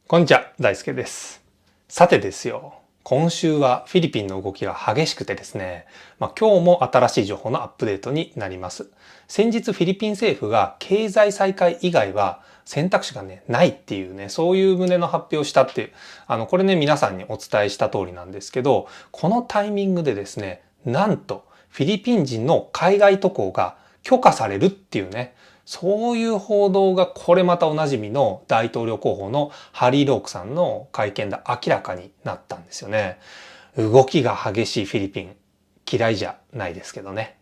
こんにちは、大輔です。さてですよ、今週はフィリピンの動きが激しくてですね、今日も新しい情報のアップデートになります。先日フィリピン政府が経済再開以外は選択肢がね、ないっていうね、そういう旨の発表をしたっていう、これね、皆さんにお伝えした通りなんですけど、このタイミングでですね、なんとフィリピン人の海外渡航が許可されるっていうね、そういう報道がこれまたおなじみの大統領候補のハリー・ロークさんの会見で明らかになったんですよね。動きが激しいフィリピン、嫌いじゃないですけどね。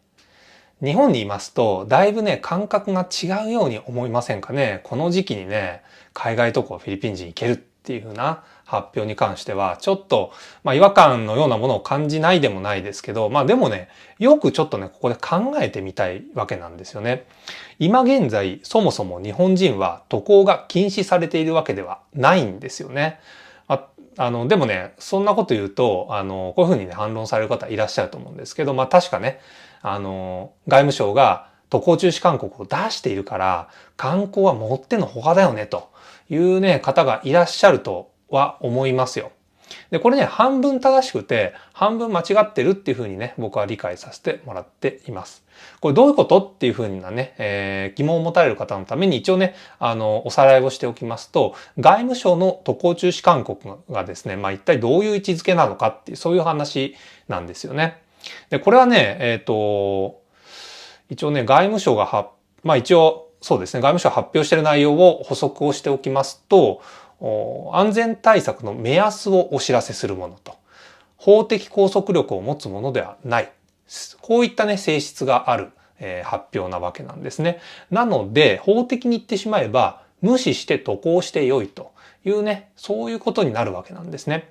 日本にいますと、だいぶね、感覚が違うように思いませんかね。この時期にね、海外渡航フィリピン人行けるっていう風な発表に関しては、ちょっと、違和感のようなものを感じないでもないですけど、でもね、よくちょっとね、ここで考えてみたいわけなんですよね。今現在、そもそも日本人は渡航が禁止されているわけではないんですよね。でもね、そんなこと言うと、こういうふうにね、反論される方いらっしゃると思うんですけど、確かね、外務省が渡航中止勧告を出しているから、観光はもってのほかだよね、というね、方がいらっしゃるとは思いますよ。で、これね、半分正しくて、半分間違ってるっていうふうにね、僕は理解させてもらっています。これどういうことっていうふうなね、疑問を持たれる方のために一応ね、おさらいをしておきますと、外務省の渡航中止勧告がですね、一体どういう位置づけなのかっていう、そういう話なんですよね。で、これはね、一応ね、外務省が一応、そうですね、外務省が発表している内容を補足をしておきますと、安全対策の目安をお知らせするものと、法的拘束力を持つものではない。こういったね、性質がある、発表なわけなんですね。なので、法的に言ってしまえば、無視して渡航してよいというね、そういうことになるわけなんですね。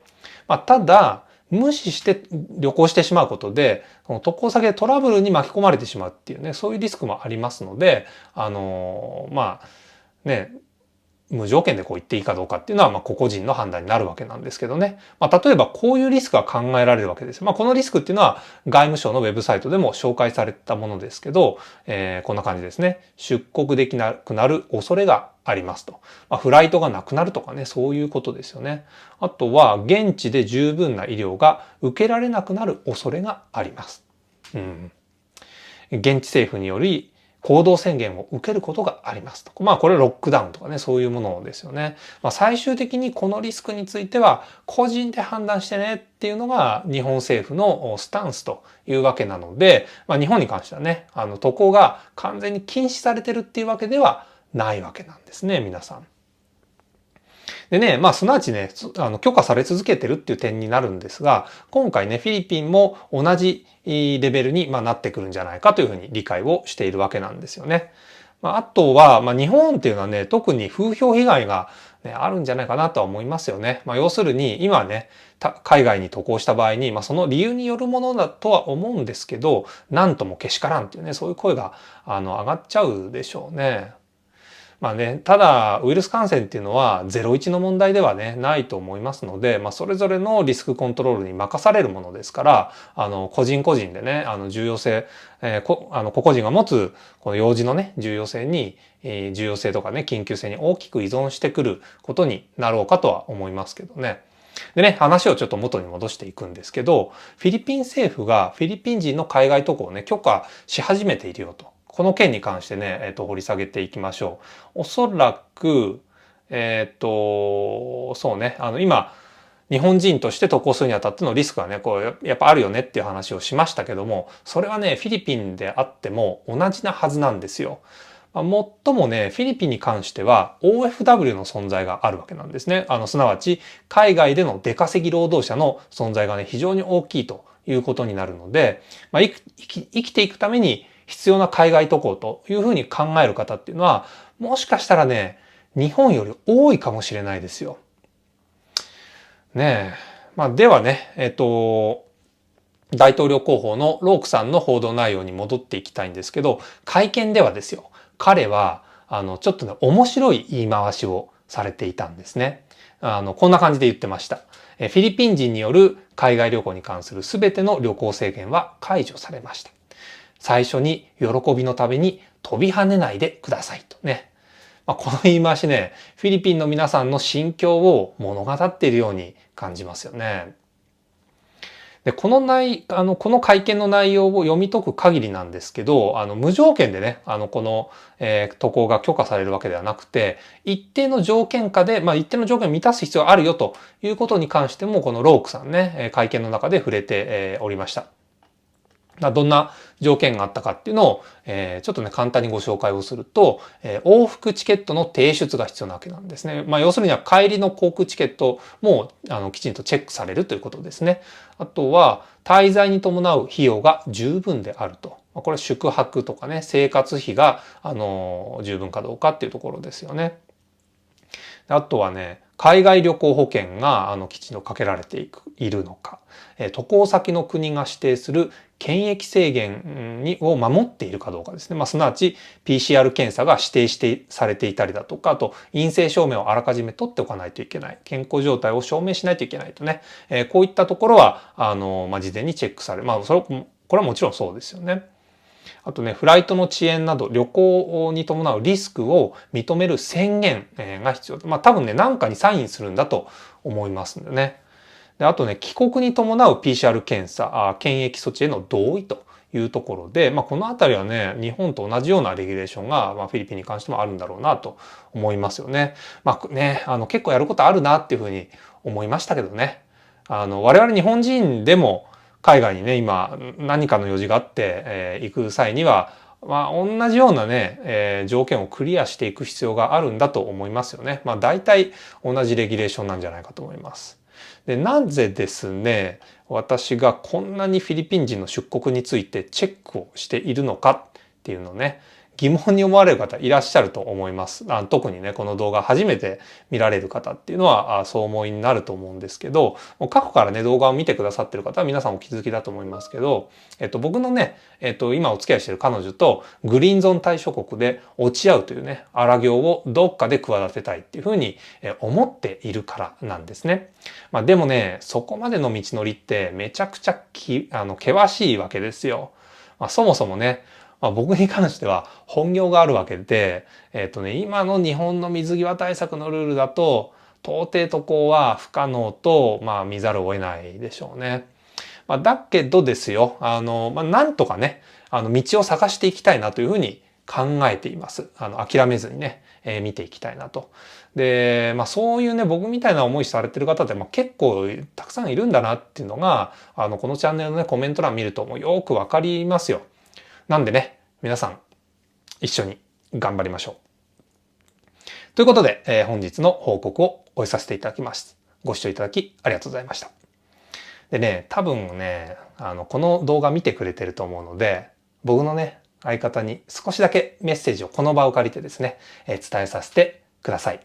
ただ、無視して旅行してしまうことで、渡航先でトラブルに巻き込まれてしまうっていうね、そういうリスクもありますので、ね、無条件でこう言っていいかどうかっていうのは、個々人の判断になるわけなんですけどね。例えばこういうリスクが考えられるわけです。このリスクっていうのは外務省のウェブサイトでも紹介されたものですけど、こんな感じですね。出国できなくなる恐れがありますと。フライトがなくなるとかね、そういうことですよね。あとは、現地で十分な医療が受けられなくなる恐れがあります。現地政府により行動宣言を受けることがありますと。これロックダウンとかね、そういうものですよね。最終的にこのリスクについては、個人で判断してねっていうのが日本政府のスタンスというわけなので、日本に関してはね、渡航が完全に禁止されてるっていうわけではないわけなんですね、皆さん。でね、すなわちね、許可され続けてるっていう点になるんですが、今回ね、フィリピンも同じレベルになってくるんじゃないかというふうに理解をしているわけなんですよね。あとは、日本っていうのはね、特に風評被害が、ね、あるんじゃないかなとは思いますよね。要するに、今ね、海外に渡航した場合に、その理由によるものだとは思うんですけど、なんともけしからんっていうね、そういう声が、上がっちゃうでしょうね。ただ、ウイルス感染っていうのは01の問題ではね、ないと思いますので、それぞれのリスクコントロールに任されるものですから、個人個人でね、重要性、個々人が持つ、この用事のね、重要性に、重要性とかね、緊急性に大きく依存してくることになろうかとは思いますけどね。でね、話をちょっと元に戻していくんですけど、フィリピン政府がフィリピン人の海外渡航をね、許可し始めているよと。この件に関してね、掘り下げていきましょう。おそらく、そうね、今、日本人として渡航するにあたってのリスクはね、やっぱあるよねっていう話をしましたけども、それはね、フィリピンであっても同じなはずなんですよ。もっともね、フィリピンに関しては OFW の存在があるわけなんですね。すなわち、海外での出稼ぎ労働者の存在がね、非常に大きいということになるので、生きていくために必要な海外渡航というふうに考える方っていうのは、もしかしたらね、日本より多いかもしれないですよ。ねえ。ではね、大統領候補のロークさんの報道内容に戻っていきたいんですけど、会見ではですよ、彼は、ちょっとね、面白い言い回しをされていたんですね。こんな感じで言ってました。フィリピン人による海外旅行に関する全ての旅行制限は解除されました。最初に喜びのために飛び跳ねないでくださいとね。この言い回しね、フィリピンの皆さんの心境を物語っているように感じますよね。で、この会見の内容を読み解く限りなんですけど、無条件でね、渡航が許可されるわけではなくて、一定の条件下で、一定の条件を満たす必要があるよということに関しても、このロークさんね、会見の中で触れておりました。どんな条件があったかっていうのを、ちょっとね、簡単にご紹介をすると、往復チケットの提出が必要なわけなんですね。要するには帰りの航空チケットも、きちんとチェックされるということですね。あとは、滞在に伴う費用が十分であると。これ宿泊とかね、生活費が、十分かどうかっていうところですよね。あとはね、海外旅行保険がきちんとかけられているのか、渡航先の国が指定する検疫制限を守っているかどうかですね。すなわち PCR 検査が指定されていたりだとか、あと陰性証明をあらかじめ取っておかないといけない。健康状態を証明しないといけないとね。こういったところは、事前にチェックされる。これはもちろんそうですよね。あとね、フライトの遅延など旅行に伴うリスクを認める宣言が必要。多分ね、何かにサインするんだと思いますんでね。で、あとね、帰国に伴う PCR 検査、検疫措置への同意というところで、このあたりはね、日本と同じようなレギュレーションが、フィリピンに関してもあるんだろうなと思いますよね。結構やることあるなっていうふうに思いましたけどね。我々日本人でも、海外にね、今何かの用事があって、行く際には、同じようなね、条件をクリアしていく必要があるんだと思いますよね。大体同じレギュレーションなんじゃないかと思います。で、なぜですね、私がこんなにフィリピン人の出国についてチェックをしているのかっていうのをね、疑問に思われる方いらっしゃると思います。特にね、この動画初めて見られる方っていうのはそう思いになると思うんですけど、過去からね、動画を見てくださってる方は皆さんお気づきだと思いますけど、僕のね、今お付き合いしている彼女とグリーンゾーン対処国で落ち合うというね、荒行をどっかで企てたいっていうふうに思っているからなんですね。でもね、そこまでの道のりってめちゃくちゃ険しいわけですよ。そもそもね、僕に関しては本業があるわけで、今の日本の水際対策のルールだと、到底渡航は不可能と、見ざるを得ないでしょうね。だけどですよ、なんとかね、道を探していきたいなというふうに考えています。諦めずにね、見ていきたいなと。で、そういうね、僕みたいな思いされてる方って、結構たくさんいるんだなっていうのが、このチャンネルのね、コメント欄見るともうよくわかりますよ。なんでね、皆さん一緒に頑張りましょう。ということで、本日の報告を終えさせていただきます。ご視聴いただきありがとうございました。でね、多分ね、この動画見てくれてると思うので、僕のね、相方に少しだけメッセージをこの場を借りてですね、伝えさせてください。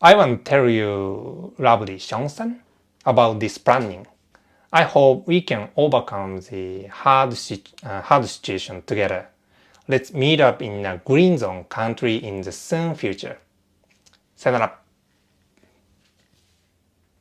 I want to tell you, lovely Sean-san, about this planning.I hope we can overcome the hard situation together. Let's meet up in a green zone country in the soon future. さよなら。